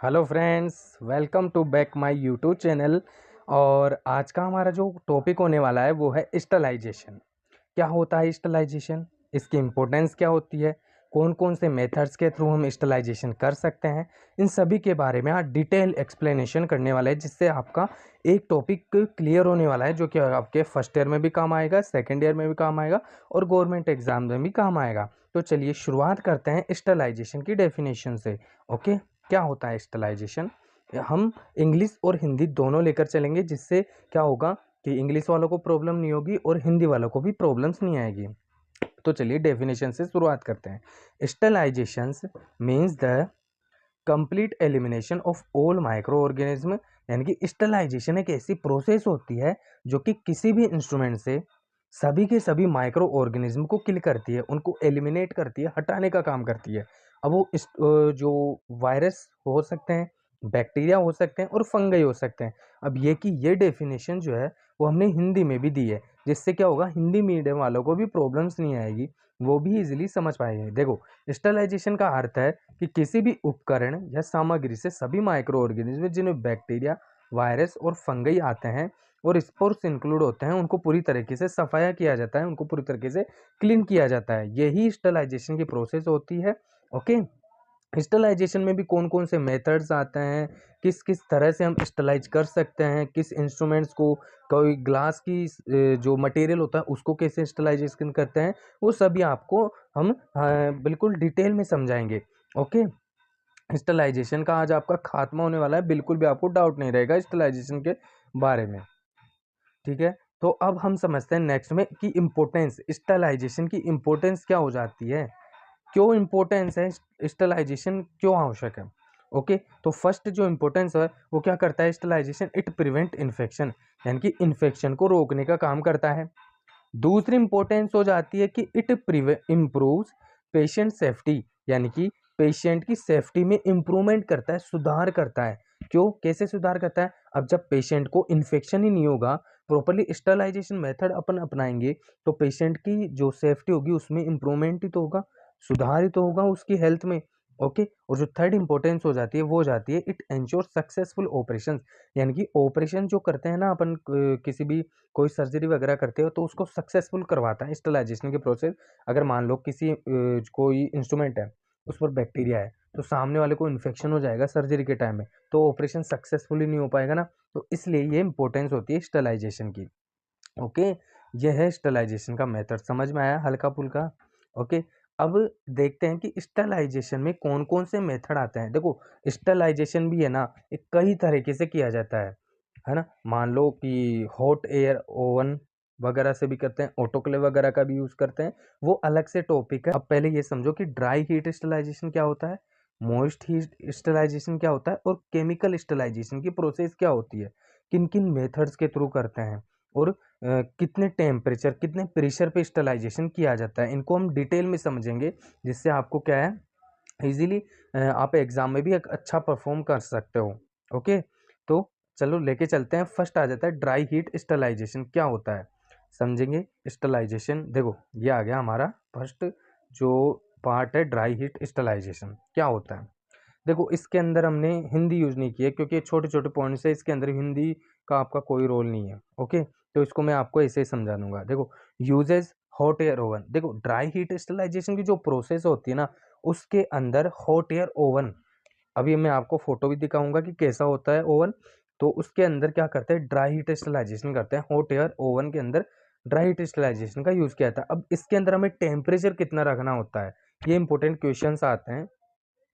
Hello friends, welcome to back my YouTube channel. और आज का हमारा जो टॉपिक होने वाला है वो है स्टलाइजेशन। क्या होता है स्टलाइजेशन, इसकी इम्पोर्टेंस क्या होती है, कौन कौन से मेथड्स के थ्रू हम स्टलाइजेशन कर सकते हैं, इन सभी के बारे में आज डिटेल एक्सप्लेनेशन करने वाला है, जिससे आपका एक टॉपिक क्लियर होने वाला है जो कि आपके फर्स्ट ईयर में भी काम आएगा, सेकेंड ईयर में भी काम आएगा और गवर्नमेंट एग्जाम में भी काम आएगा। तो चलिए शुरुआत करते हैं स्टलाइजेशन की डेफिनेशन से। ओके, क्या होता है स्टलाइजेशन? हम इंग्लिश और हिंदी दोनों लेकर चलेंगे, जिससे क्या होगा कि इंग्लिश वालों को प्रॉब्लम नहीं होगी और हिंदी वालों को भी प्रॉब्लम्स नहीं आएगी। तो चलिए डेफिनेशन से शुरुआत करते हैं। Sterilisations means the complete elimination of all microorganism. यानी कि स्टलाइजेशन एक ऐसी प्रोसेस होती है जो कि किसी भी इंस्ट्रूमेंट से सभी के सभी माइक्रो ऑर्गेनिज्म को किल करती है, उनको एलिमिनेट करती है, हटाने का काम करती है। अब वो जो वायरस हो सकते हैं, बैक्टीरिया हो सकते हैं और फंगई हो सकते हैं। अब ये डेफिनेशन जो है वो हमने हिंदी में भी दी है, जिससे क्या होगा, हिंदी मीडियम वालों को भी प्रॉब्लम्स नहीं आएगी, वो भी इजीली समझ पाएंगे। देखो, स्टरलाइजेशन का अर्थ है कि किसी भी उपकरण या सामग्री से सभी माइक्रो ऑर्गेनिज्म जिनमें बैक्टीरिया, वायरस और फंगई आते हैं और स्पोर्स इंक्लूड होते हैं, उनको पूरी तरीके से सफाया किया जाता है, उनको पूरी तरीके से क्लीन किया जाता है। यही स्टरलाइजेशन की प्रोसेस होती है। ओके, स्टरलाइजेशन में भी कौन कौन से मेथड्स आते हैं, किस किस तरह से हम स्टरलाइज कर सकते हैं, किस इंस्ट्रूमेंट्स को, कोई ग्लास की जो मटेरियल होता है उसको कैसे स्टरलाइजेशन करते हैं, वो सभी आपको हम बिल्कुल डिटेल में समझाएंगे। ओके, स्टरलाइजेशन का आज आपका खात्मा होने वाला है, बिल्कुल भी आपको डाउट नहीं रहेगा स्टरलाइजेशन के बारे में। ठीक है, तो अब हम समझते हैं नेक्स्ट में कि इम्पोर्टेंस, स्टरलाइजेशन की इम्पोर्टेंस क्या हो जाती है, क्यों इम्पोर्टेंस है, स्टरलाइजेशन क्यों आवश्यक है। ओके, तो फर्स्ट जो इम्पोर्टेंस है वो क्या करता है स्टरलाइजेशन, इट प्रिवेंट इन्फेक्शन, यानी कि इन्फेक्शन को रोकने का काम करता है। दूसरी इंपॉर्टेंस हो जाती है कि इट इम्प्रूव्स पेशेंट सेफ्टी, यानी कि पेशेंट की सेफ्टी में इम्प्रूवमेंट करता है, सुधार करता है। क्यों, कैसे सुधार करता है? अब जब पेशेंट को इन्फेक्शन ही नहीं होगा, प्रॉपरली स्टरलाइजेशन मेथड अपन अपनाएंगे, तो पेशेंट की जो सेफ्टी होगी उसमें इम्प्रूवमेंट ही तो होगा, सुधार ही तो होगा उसकी हेल्थ में। ओके, और जो थर्ड इंपॉर्टेंस हो जाती है वो हो जाती है इट एंश्योर सक्सेसफुल ऑपरेशन, यानी कि ऑपरेशन जो करते हैं ना अपन, किसी भी कोई सर्जरी वगैरह करते हो तो उसको सक्सेसफुल करवाता है स्टरलाइजेशन की प्रोसेस। अगर मान लो किसी कोई इंस्ट्रूमेंट है, उस पर बैक्टीरिया है, तो सामने वाले को इन्फेक्शन हो जाएगा सर्जरी के टाइम में, तो ऑपरेशन सक्सेसफुली नहीं हो पाएगा ना। तो इसलिए ये इंपॉर्टेंस होती है स्टरलाइजेशन की। ओके, ये है स्टरलाइजेशन का मेथड, समझ में आया हल्का फुल्का? ओके, अब देखते हैं कि स्टरलाइजेशन में कौन कौन से मेथड आते हैं। देखो, स्टरलाइजेशन भी है ना, एक कई तरीके से किया जाता है ना। मान लो कि हॉट एयर ओवन वगैरह से भी करते हैं, ऑटोक्लेव वगैरह का भी यूज करते हैं, वो अलग से टॉपिक है। अब पहले ये समझो कि ड्राई हीट स्टरलाइजेशन क्या होता है, मॉइस्ट हीट स्टरलाइजेशन क्या होता है और केमिकल स्टरलाइजेशन की प्रोसेस क्या होती है, किन किन मेथड्स के थ्रू करते हैं और कितने टेम्परेचर, कितने प्रेशर पे स्टरलाइजेशन किया जाता है, इनको हम डिटेल में समझेंगे, जिससे आपको क्या है, इजीली आप एग्जाम में भी एक अच्छा परफॉर्म कर सकते हो। ओके, तो चलो लेके चलते हैं। फर्स्ट आ जाता है ड्राई हीट स्टरलाइजेशन, क्या होता है समझेंगे। स्टरलाइजेशन देखो, ये आ गया हमारा फर्स्ट जो पार्ट है, ड्राई हीट स्टरलाइजेशन क्या होता है। देखो, इसके अंदर हमने हिंदी यूज नहीं की है क्योंकि छोटे छोटे पॉइंट्स है, इसके अंदर हिंदी का आपका कोई रोल नहीं है। ओके, तो इसको मैं आपको ऐसे ही समझा दूंगा। देखो, यूजेस हॉट एयर ओवन। देखो, ड्राई हीट स्टरलाइजेशन की जो प्रोसेस होती है ना, उसके अंदर हॉट एयर ओवन, अभी मैं आपको फोटो भी दिखाऊंगा कि कैसा होता है ओवन। तो उसके अंदर क्या करते हैं, ड्राई हीट स्टरलाइजेशन करते हैं, हॉट एयर ओवन के अंदर ड्राई हीट स्टरलाइजेशन का यूज किया जाता है। अब इसके अंदर हमें टेम्परेचर कितना रखना होता है, ये इंपॉर्टेंट क्वेश्चंस आते हैं,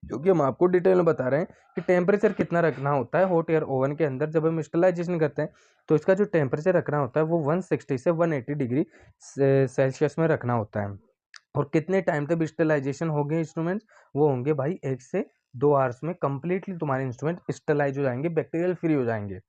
क्योंकि हम आपको डिटेल में बता रहे हैं कि टेम्परेचर कितना रखना होता है हॉट एयर ओवन के अंदर। जब हम स्टरलाइजेशन करते हैं तो इसका जो टेम्परेचर रखना होता है वो 160 से 180 डिग्री सेल्सियस में रखना होता है। और कितने टाइम तक स्टरलाइजेशन होंगे इंस्ट्रूमेंट्स, वो होंगे भाई 1 से 2 आवर्स में कंप्लीटली तुम्हारे इंस्ट्रूमेंट स्टरलाइज हो जाएंगे, बैक्टीरियल फ्री हो जाएंगे।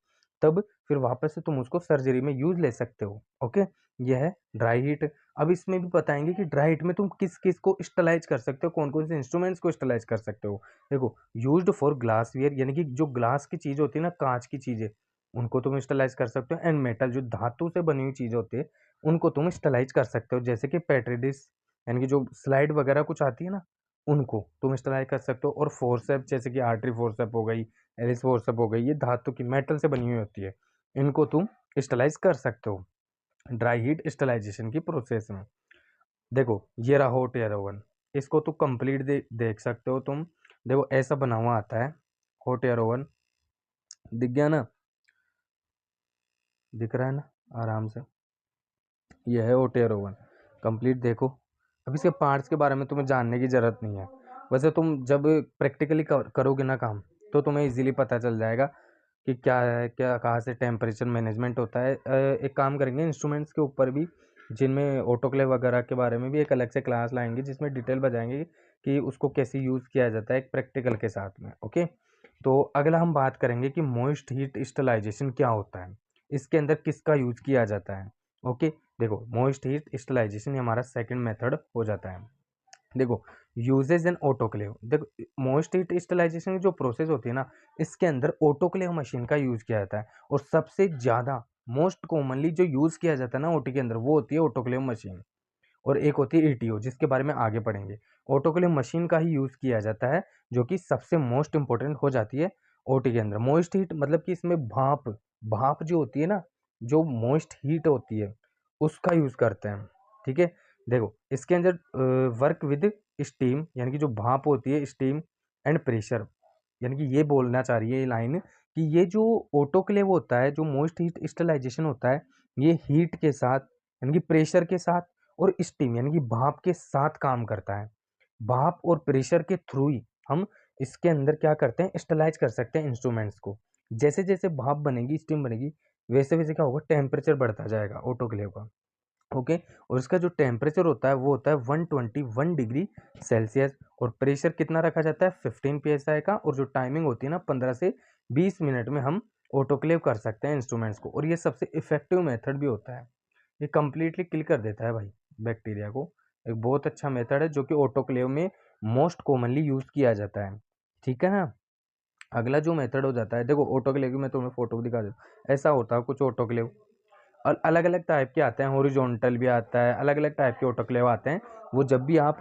तब फिर वापस से तुम उसको सर्जरी में यूज ले सकते हो। ओके, यह है ड्राई हीट। अब इसमें भी बताएंगे कि ड्राई हीट में तुम किस किस को स्टरलाइज कर सकते हो, कौन कौन से इंस्ट्रूमेंट्स को स्टरलाइज कर सकते हो। देखो, यूज्ड फॉर ग्लास वेयर, यानी कि जो ग्लास की चीज होती है ना, कांच की चीजें, उनको तुम स्टरलाइज कर सकते हो। एंड मेटल, जो धातु से बनी हुई चीज होती है, उनको तुम स्टरलाइज कर सकते हो, जैसे कि पेट्री डिश, यानी कि जो स्लाइड वगैरह कुछ आती है ना, उनको तुम स्टलाइज कर सकते हो। और फोर्सेप जैसे कि आर्टरी फोर्सेप हो गई, एलिस फोर्सेप हो गई, ये धातु की मेटल से बनी हुई होती है, इनको तुम स्टलाइज कर सकते हो ड्राई हीट स्टलाइजेशन की प्रोसेस में। देखो ये रहा हॉट एयर ओवन, इसको तो कंप्लीट देख सकते हो तुम। देखो ऐसा बना हुआ आता है हॉट एयर ओवन, दिख गया ना, दिख रहा है ना आराम से, ये है हॉट एयर ओवन कंप्लीट। देखो अब इसके पार्ट्स के बारे में तुम्हें जानने की ज़रूरत नहीं है, वैसे तुम जब प्रैक्टिकली करोगे ना काम, तो तुम्हें इजीली पता चल जाएगा कि क्या है, क्या कहाँ से टेम्परेचर मैनेजमेंट होता है। एक काम करेंगे इंस्ट्रूमेंट्स के ऊपर भी, जिनमें ऑटोक्लेव वगैरह के बारे में भी एक अलग से क्लास लाएंगे, जिसमें डिटेल बताएंगे कि उसको कैसे यूज़ किया जाता है एक प्रैक्टिकल के साथ में। ओके, तो अगला हम बात करेंगे कि मॉइस्ट हीट स्टलाइजेशन क्या होता है, इसके अंदर किसका यूज़ किया जाता है। ओके, देखो मॉइस्ट हीट स्टलाइजेशन हमारा सेकंड मेथड हो जाता है। देखो यूजेज एंड ऑटोक्लेव, देखो मॉइस्ट हीट स्टलाइजेशन की जो प्रोसेस होती है ना, इसके अंदर ऑटोक्लेव मशीन का यूज किया जाता है। और सबसे ज़्यादा मोस्ट कॉमनली जो यूज किया जाता है ना ओटी के अंदर, वो होती है ऑटोक्लेव मशीन। और एक होती है ईटीओ, जिसके बारे में आगे पढ़ेंगे। ऑटोक्लेव मशीन का ही यूज किया जाता है, जो कि सबसे मोस्ट इंपॉर्टेंट हो जाती है ओटी के अंदर। मॉइस्ट हीट मतलब कि इसमें भाप, भाप जो होती है ना, जो मॉइस्ट हीट होती है उसका यूज करते हैं। ठीक है, देखो इसके अंदर वर्क विद स्टीम, यानी कि जो भाप होती है, स्टीम एंड प्रेशर, यानी कि ये बोलना चाह रही है ये लाइन कि ये जो ऑटोक्लेव होता है, जो मोस्ट हीट स्टलाइजेशन होता है, ये हीट के साथ यानी कि प्रेशर के साथ और स्टीम यानी कि भाप के साथ काम करता है। भाप और प्रेशर के थ्रू ही हम इसके अंदर क्या करते हैं, स्टलाइज कर सकते हैं इंस्ट्रूमेंट्स को। जैसे जैसे भाप बनेगी, स्टीम बनेगी, वैसे वैसे क्या होगा, टेम्परेचर बढ़ता जाएगा ऑटोक्लेव का। ओके, और इसका जो टेम्परेचर होता है वो होता है 121 डिग्री सेल्सियस। और प्रेशर कितना रखा जाता है, 15 psi का। और जो टाइमिंग होती है ना, 15 से 20 मिनट में हम ऑटोक्लेव कर सकते हैं इंस्ट्रूमेंट्स को। और ये सबसे इफेक्टिव मेथड भी होता है, ये कंप्लीटली किल कर देता है भाई बैक्टीरिया को। एक बहुत अच्छा मेथड है जो कि ऑटोक्लेव में मोस्ट कॉमनली यूज किया जाता है। ठीक है ना। अगला जो मेथड हो जाता है, देखो ऑटोक्लेव की मैं तुम्हें फोटो दिखा देता, ऐसा होता है कुछ ऑटोक्लेव। और अलग अलग टाइप के आते हैं, हॉरिजॉन्टल भी आता है, अलग अलग टाइप के ऑटोक्लेव आते हैं। वो जब भी आप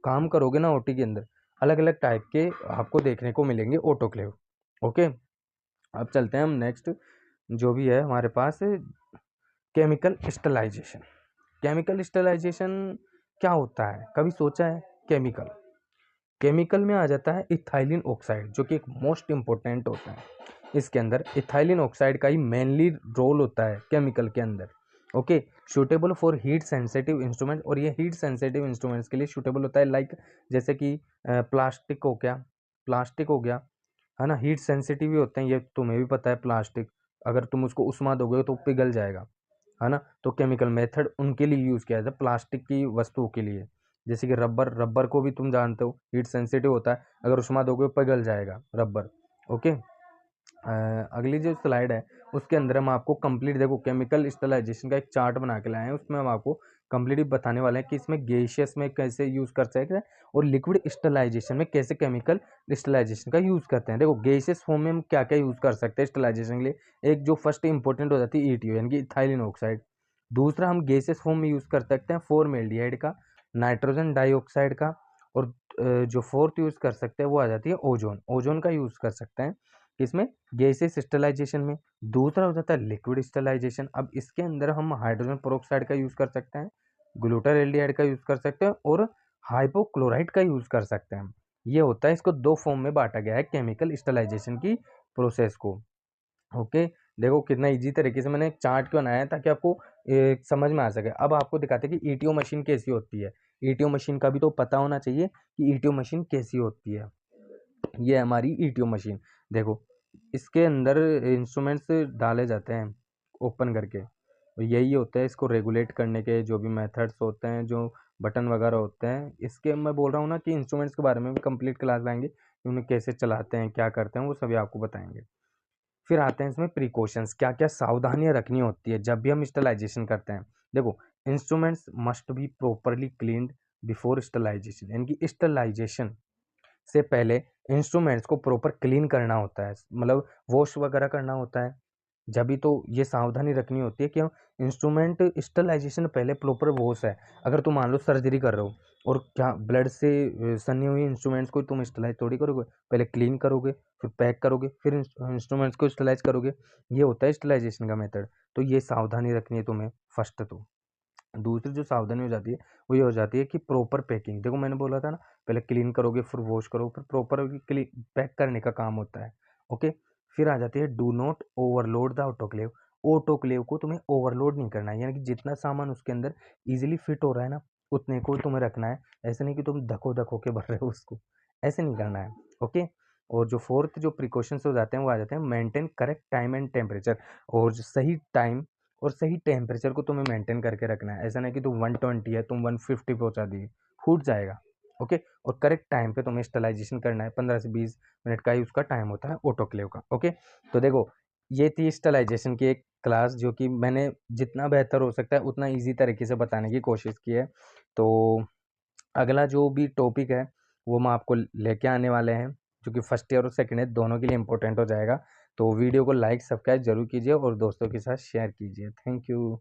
काम करोगे ना ओटी के अंदर, अलग अलग टाइप के आपको देखने को मिलेंगे ऑटोक्लेव। ओके, अब चलते हैं हम नेक्स्ट, जो भी है हमारे पास केमिकल स्टरलाइजेशन। केमिकल स्टरलाइजेशन क्या होता है, कभी सोचा है। केमिकल, केमिकल में आ जाता है इथाइलिन ऑक्साइड, जो कि एक मोस्ट इंपॉर्टेंट होता है। इसके अंदर इथाइलिन ऑक्साइड का ही मेनली रोल होता है केमिकल के अंदर। Okay, suitable for heat sensitive instrument, और ये हीट सेंसिटिव इंस्ट्रूमेंट्स के लिए सूटेबल होता है। लाइक जैसे कि प्लास्टिक हो गया, प्लास्टिक हो गया, है ना, हीट सेंसिटिव ही होते हैं, ये तुम्हें भी पता है। प्लास्टिक अगर तुम उसको उष्मा दोगे तो पिघल जाएगा, है ना। तो केमिकल मेथड उनके लिए यूज़ किया जाता है, प्लास्टिक की वस्तुओं के लिए। जैसे कि रबर, रबर को भी तुम जानते हो हीट सेंसिटिव होता है, अगर उष्मा दोगे पिघल जाएगा रबर। ओके, अगली जो स्लाइड है उसके अंदर हम आपको कंप्लीट, देखो केमिकल स्टरलाइजेशन का एक चार्ट बना के लाए हैं, उसमें हम आपको कंप्लीट बताने वाले हैं कि इसमें गैसियस में कैसे यूज़ कर सकते हैं और लिक्विड स्टरलाइजेशन में कैसे केमिकल स्टरलाइजेशन का यूज़ करते हैं। देखो गैसियस फॉर्म में हम क्या क्या यूज़ कर सकते हैं स्टरलाइजेशन के लिए। एक जो फर्स्ट इंपॉर्टेंट हो जाती है ईटीओ, यानी कि इथाइलिन ऑक्साइड। दूसरा हम गैसियस फॉर्म में यूज़ कर सकते हैं फॉर्मेल्डिहाइड का, नाइट्रोजन डाइऑक्साइड का। और जो फोर्थ यूज़ कर सकते हैं वो आ जाती है ओजोन, ओजोन का यूज़ कर सकते हैं किसमें, गैसेस स्टरलाइजेशन में। दूसरा हो जाता है लिक्विड स्टरलाइजेशन, अब इसके अंदर हम हाइड्रोजन पेरोक्साइड का यूज़ कर सकते हैं, ग्लूटर एल्डिहाइड का यूज़ कर सकते हैं और हाइपोक्लोराइड का यूज़ कर सकते हैं। ये होता है, इसको दो फॉर्म में बांटा गया है केमिकल स्टरलाइजेशन की प्रोसेस को। ओके, देखो कितना इजी तरीके से मैंने एक चार्ट क्यों बनाया है ताकि आपको समझ में आ सके। अब आपको दिखाते हैं कि ईटीओ मशीन कैसी होती है। ईटीओ मशीन का भी तो पता होना चाहिए कि ईटीओ मशीन कैसी होती है। ये हमारी ईटीओ मशीन, देखो इसके अंदर इंस्ट्रूमेंट्स डाले जाते हैं ओपन करके, और यही होता है इसको रेगुलेट करने के जो भी मेथड्स होते हैं, जो बटन वगैरह होते हैं। इसके मैं बोल रहा हूँ ना कि इंस्ट्रूमेंट्स के बारे में भी कंप्लीट क्लास लाएंगे, कि उन्हें कैसे चलाते हैं, क्या करते हैं, वो सभी आपको बताएंगे। फिर आते हैं इसमें प्रिकॉशंस, क्या क्या सावधानियां रखनी होती है जब भी हम स्टरलाइजेशन करते हैं। देखो instruments must be properly cleaned before sterilisation, यानी कि स्टरलाइजेशन से पहले इंस्ट्रूमेंट्स को प्रॉपर क्लीन करना होता है, मतलब वॉश वगैरह करना होता है। जब भी तो ये सावधानी रखनी होती है कि हम इंस्ट्रूमेंट स्टरलाइजेशन पहले प्रॉपर वॉश है। अगर तुम मान लो सर्जरी कर रहे हो और क्या ब्लड से सनी हुई इंस्ट्रूमेंट्स को तुम स्टरलाइज थोड़ी करोगे, पहले क्लीन करोगे, फिर पैक करोगे, फिर इंस्ट्रूमेंट्स को स्टरलाइज करोगे। ये होता है स्टरलाइजेशन का मेथड। तो ये सावधानी रखनी है तुम्हें फर्स्ट तो। दूसरी जो सावधानी हो जाती है वो ये हो जाती है कि प्रॉपर पैकिंग। देखो मैंने बोला था ना, पहले क्लीन करोगे, फिर वॉश करो, फिर प्रॉपर पैक करने का काम होता है। ओके। फिर आ जाती है do not overload the autoclave. Autoclave को तुम्हें ओवरलोड नहीं करना है, यानी कि जितना सामान उसके अंदर इजीली फिट हो रहा है ना, उतने को तुम्हें रखना है। ऐसे नहीं कि तुम धको धको के भर रहे हो उसको, ऐसे नहीं करना है। ओके। और जो फोर्थ जो प्रिकॉशंस हो जाते हैं वो आ जाते हैं maintain correct time and temperature. और जो सही टाइम और सही टेम्परेचर को तुम्हें मेंटेन करके रखना है। ऐसा नहीं कि तुम 120 है तुम 150 पहुंचा दिए, फूट जाएगा। ओके। और करेक्ट टाइम पे तुम्हें स्टरलाइजेशन करना है, 15 से 20 मिनट का ही उसका टाइम होता है ऑटोक्लेव का। ओके। तो देखो ये थी स्टरलाइजेशन की एक क्लास, जो कि मैंने जितना बेहतर हो सकता है उतना ईजी तरीके से बताने की कोशिश की है। तो अगला जो भी टॉपिक है वो मैं आपको लेके आने वाले हैं, जो कि फर्स्ट ईयर और सेकेंड ईयर दोनों के लिए इंपॉर्टेंट हो जाएगा। तो वीडियो को लाइक सब्सक्राइब जरूर कीजिए और दोस्तों के साथ शेयर कीजिए। Thank you.